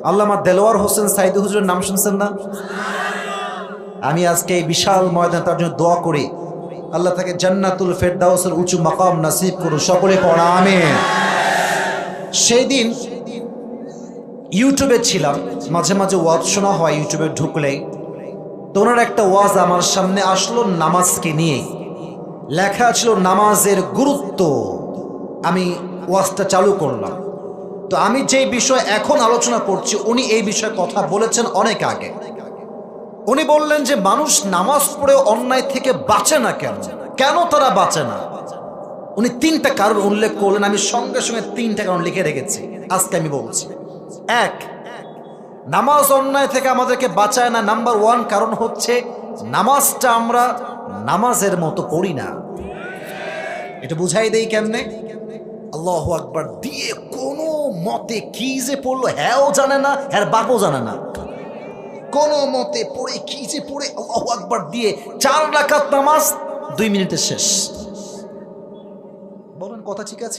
আল্লামা দেলোয়ার হোসেন সাইদি হুজুরের নাম শুনছেন না? আমি আজকে এই বিশাল ময়দানে তার জন্য দোয়া করি, আল্লাহ তাকে জান্নাতুল ফেরদাউসের উঁচু মাকাম নসিব করুন। সকলে পড়া আমিন। সেই দিন ইউটিউবে ছিলাম, মাঝে মাঝে ওয়াজ শোনা হয় ইউটিউবে ঢুকলেই। তো ওনার একটা ওয়াজ আমার সামনে আসলো নামাজকে নিয়ে, লেখা ছিল নামাজের গুরুত্ব। আমি ওয়াজটা চালু করলাম। তো আমি যে বিষয় এখন আলোচনা করছি, উনি এই বিষয়ে কথা বলেছেন অনেক আগে। উনি বললেন যে মানুষ নামাজ পড়ে অন্যায় থেকে বাঁচে না কেন, কেন তারা বাঁচে না। উনি তিনটা কারণ উল্লেখ করলেন, আমি সঙ্গে সঙ্গে তিনটা কারণ লিখে রেখেছি, আজকে আমি বলছি। এক, নামাজ অন্যায় থেকে আমাদেরকে বাঁচায় না। নাম্বার ওয়ান কারণ হচ্ছে নামাজটা আমরা নামাজের মতো পড়ি না। এটা বুঝাই দেই কেমনে? আল্লাহু আকবার দিয়ে কোনো মতে কি যে পড়লো হ্যাঁও জানে না, হ্যাঁ বাপও জানে না। কোনো মতে পড়ে কি যে পড়ে আল্লাহু আকবার দিয়ে 4 রাকাত নামাজ 2 মিনিটে শেষ। বলেন কথা ঠিক আছে?